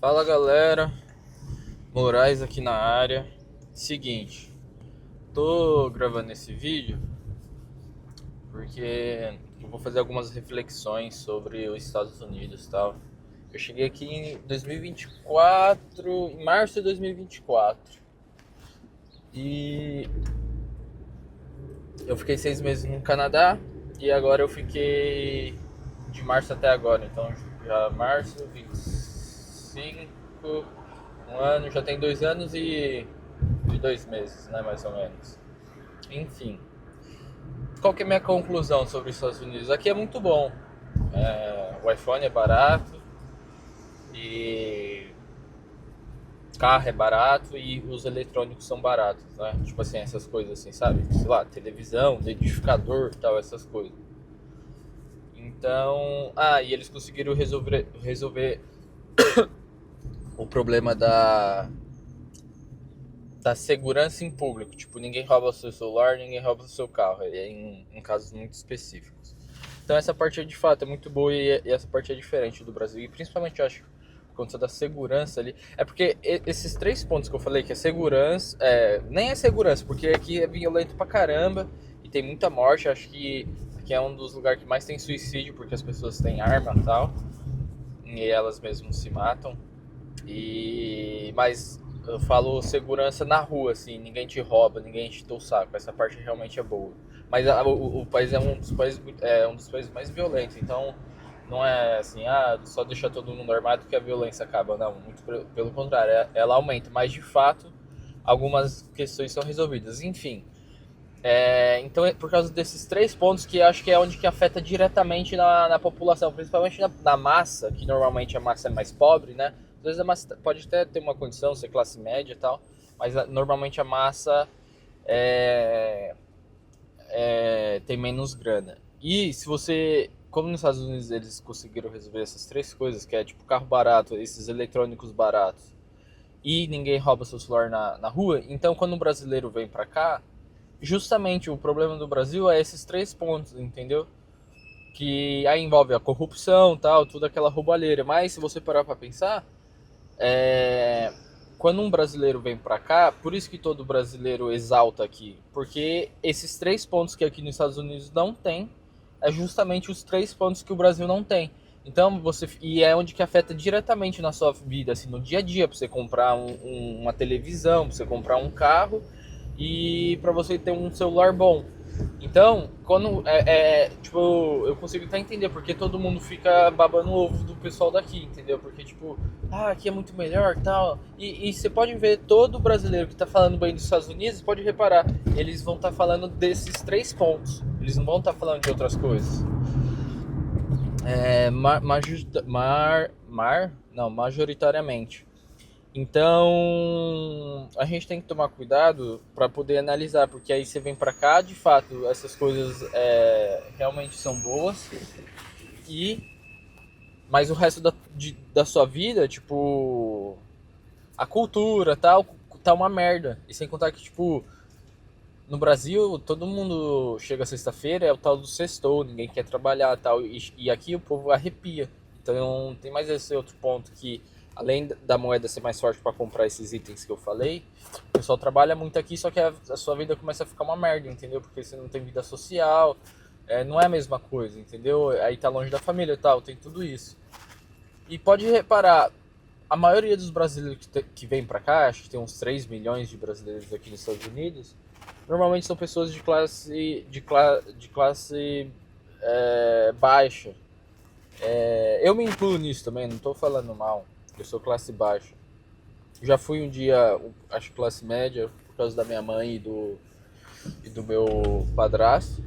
Fala galera, Moraes aqui na área. Seguinte, tô gravando esse vídeo porque eu vou fazer algumas reflexões sobre os Estados Unidos e tal. Eu cheguei aqui em 2024, em março de 2024, e eu fiquei 6 meses no Canadá e agora eu fiquei de março até agora, então já março, 25, um ano, já tem 2 anos e 2 meses, né, mais ou menos. Enfim, qual que é a minha conclusão sobre os Estados Unidos? Aqui é muito bom. O iPhone é barato e carro é barato e os eletrônicos são baratos, né? Tipo assim, essas coisas assim, sabe? Sei lá, televisão, liquidificador, tal, essas coisas. Então, e eles conseguiram resolver o problema da segurança em público. Tipo, ninguém rouba o seu celular, ninguém rouba o seu carro. Em casos muito específicos. Então essa parte de fato é muito boa e essa parte é diferente do Brasil. E principalmente eu acho por conta da segurança ali. É porque esses três pontos que eu falei, que é segurança, nem é segurança, porque aqui é violento pra caramba e tem muita morte. Acho que é um dos lugares que mais tem suicídio, porque as pessoas têm arma e tal. E elas mesmas se matam. Mas eu falo segurança na rua, assim, ninguém te rouba, ninguém enche teu saco. Essa parte realmente é boa. Mas o país é um dos países mais violentos, então não é assim, só deixar todo mundo armado que a violência acaba. Não, muito pelo contrário, ela aumenta. Mas de fato, algumas questões são resolvidas. Enfim, então é por causa desses três pontos que acho que é onde que afeta diretamente na população, principalmente na massa, que normalmente a massa é mais pobre, né? Às vezes a massa pode até ter uma condição, ser classe média e tal, mas normalmente a massa é, tem menos grana. E se você, como nos Estados Unidos eles conseguiram resolver essas três coisas, que é tipo carro barato, esses eletrônicos baratos, e ninguém rouba seu celular na rua, então quando um brasileiro vem pra cá, justamente o problema do Brasil é esses três pontos, entendeu? Que aí envolve a corrupção, tal, toda aquela roubalheira. Mas se você parar para pensar, é... quando um brasileiro vem para cá, por isso que todo brasileiro exalta aqui, porque esses três pontos que aqui nos Estados Unidos não tem, é justamente os três pontos que o Brasil não tem. Então e é onde que afeta diretamente na sua vida, assim, no dia a dia, para você comprar uma televisão, para você comprar um carro e para você ter um celular bom. Então, quando tipo, eu consigo até entender porque todo mundo fica babando o ovo do pessoal daqui, entendeu? Porque tipo, aqui é muito melhor, tal. E você pode ver todo brasileiro que tá falando bem dos Estados Unidos, pode reparar, eles vão estar falando desses três pontos. Eles não vão estar falando de outras coisas. Não, majoritariamente. Então, a gente tem que tomar cuidado para poder analisar, porque aí você vem para cá, de fato, essas coisas realmente são boas, e mas o resto da sua vida, tipo, a cultura tal, tá uma merda. E sem contar que, tipo, no Brasil, todo mundo chega sexta-feira, é o tal do sextou, ninguém quer trabalhar tal, e aqui o povo arrepia. Então tem mais esse outro ponto que, além da moeda ser mais forte para comprar esses itens que eu falei, o pessoal trabalha muito aqui, só que a sua vida começa a ficar uma merda, entendeu? Porque você não tem vida social, não é a mesma coisa, entendeu? Aí tá longe da família e tal, tem tudo isso. E pode reparar, a maioria dos brasileiros que vem para cá, acho que tem uns 3 milhões de brasileiros aqui nos Estados Unidos, normalmente são pessoas de classe baixa. Eu me incluo nisso também, não estou falando mal. Eu sou classe baixa. Já fui um dia, acho classe média, por causa da minha mãe e do meu padrasto.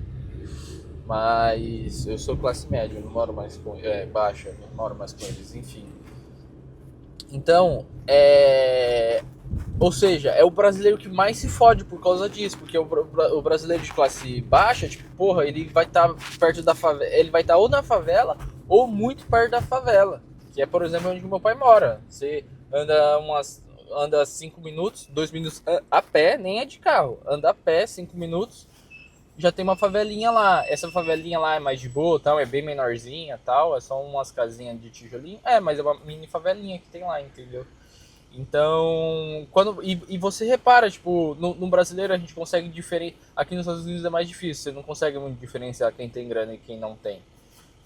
Mas eu sou classe média, eu não moro mais com baixa, não moro mais com eles, enfim. Então, ou seja, é o brasileiro que mais se fode por causa disso, porque o brasileiro de classe baixa, tipo, porra, ele vai estar perto da favela, ele vai estar ou na favela ou muito perto da favela, que é, por exemplo, onde meu pai mora. Você anda 5 minutos, 2 minutos a pé, nem é de carro, anda a pé 5 minutos já tem uma favelinha lá. Essa favelinha lá é mais de boa, tal, é bem menorzinha, tal, é só umas casinhas de tijolinho. É, mas é uma mini favelinha que tem lá, entendeu? Então, e você repara, tipo, no brasileiro a gente consegue diferenciar. Aqui nos Estados Unidos é mais difícil, você não consegue muito diferenciar quem tem grana e quem não tem.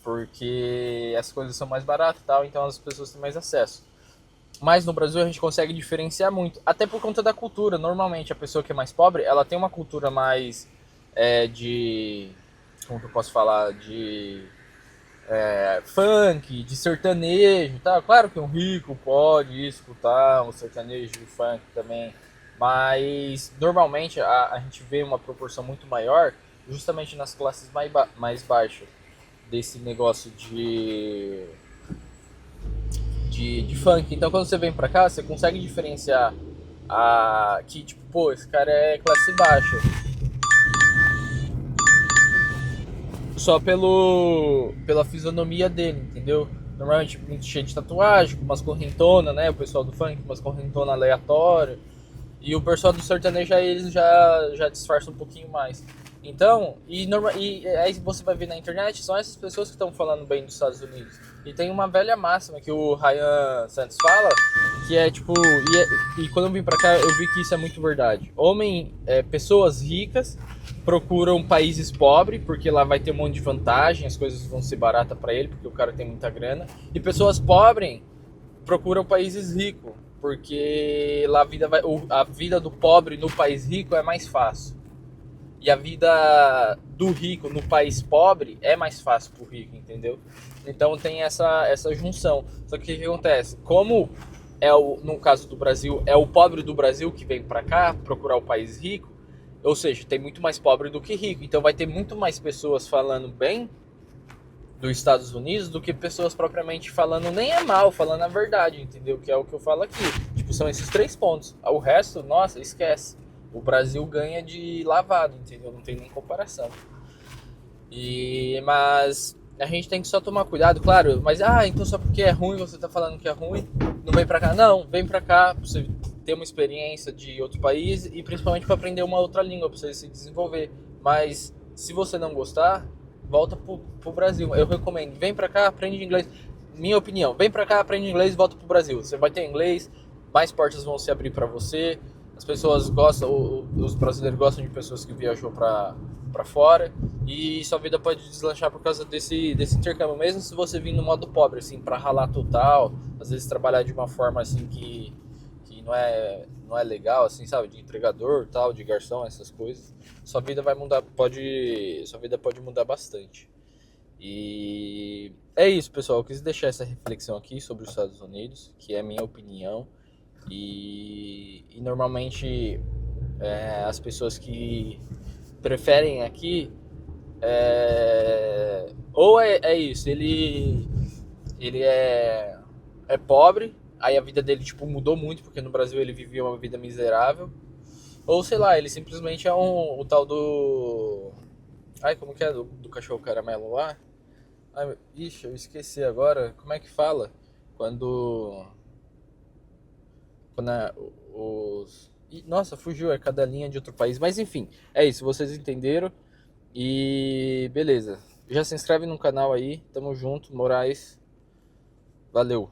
Porque as coisas são mais baratas e tal, então as pessoas têm mais acesso. Mas no Brasil a gente consegue diferenciar muito, até por conta da cultura. Normalmente a pessoa que é mais pobre, ela tem uma cultura mais de. Como que eu posso falar? De funk, de sertanejo, tá? Claro que um rico pode escutar um sertanejo de funk também, mas normalmente a gente vê uma proporção muito maior justamente nas classes mais baixas desse negócio de funk. Então quando você vem pra cá, você consegue diferenciar que, tipo, pô, esse cara é classe baixa. Só pela fisionomia dele, entendeu? Normalmente muito cheio de tatuagem, com umas correntonas, né? O pessoal do funk, umas correntonas aleatórias. E o pessoal do sertanejo aí eles já disfarçam um pouquinho mais. Então, e aí você vai ver na internet, são essas pessoas que estão falando bem dos Estados Unidos. E tem uma velha máxima que o Ryan Santos fala, que é tipo, e quando eu vim pra cá eu vi que isso é muito verdade. Pessoas ricas procuram países pobres, porque lá vai ter um monte de vantagem, as coisas vão ser baratas para ele, porque o cara tem muita grana. E pessoas pobres procuram países ricos, porque lá a vida do pobre no país rico é mais fácil. E a vida do rico no país pobre é mais fácil pro rico, entendeu? Então tem essa junção. Só que o que acontece? Como no caso do Brasil, é o pobre do Brasil que vem para cá procurar o país rico, ou seja, tem muito mais pobre do que rico. Então vai ter muito mais pessoas falando bem dos Estados Unidos do que pessoas propriamente falando nem é mal, falando a verdade, entendeu? Que é o que eu falo aqui. Tipo, são esses 3 pontos. O resto, nossa, esquece. O Brasil ganha de lavado, entendeu? Não tem nem comparação. Mas a gente tem que só tomar cuidado, claro. Mas, então só porque é ruim, você tá falando que é ruim, não vem pra cá. Não, vem pra cá pra você ter uma experiência de outro país e principalmente pra aprender uma outra língua, pra você se desenvolver. Mas se você não gostar, volta pro Brasil. Eu recomendo, vem pra cá, aprende inglês. Minha opinião, vem pra cá, aprende inglês e volta pro Brasil. Você vai ter inglês, mais portas vão se abrir pra você. As pessoas gostam, os brasileiros gostam de pessoas que viajou pra fora, e sua vida pode deslanchar por causa desse intercâmbio, mesmo se você vir no modo pobre, assim, pra ralar total, às vezes trabalhar de uma forma assim que não é legal, assim, sabe, de entregador, tal, de garçom, essas coisas. Sua vida vai mudar, sua vida pode mudar bastante. E é isso, pessoal. Eu quis deixar essa reflexão aqui sobre os Estados Unidos, que é a minha opinião. E normalmente as pessoas que preferem aqui ou é isso, ele é pobre, aí a vida dele tipo mudou muito porque no Brasil ele vivia uma vida miserável, ou sei lá, ele simplesmente é o tal do como que é do cachorro caramelo lá? Ixi, eu esqueci agora, como é que fala quando os nossa, fugiu, é cadelinha de outro país, mas enfim, é isso, vocês entenderam. E beleza. Já se inscreve no canal aí. Tamo junto, Moraes. Valeu.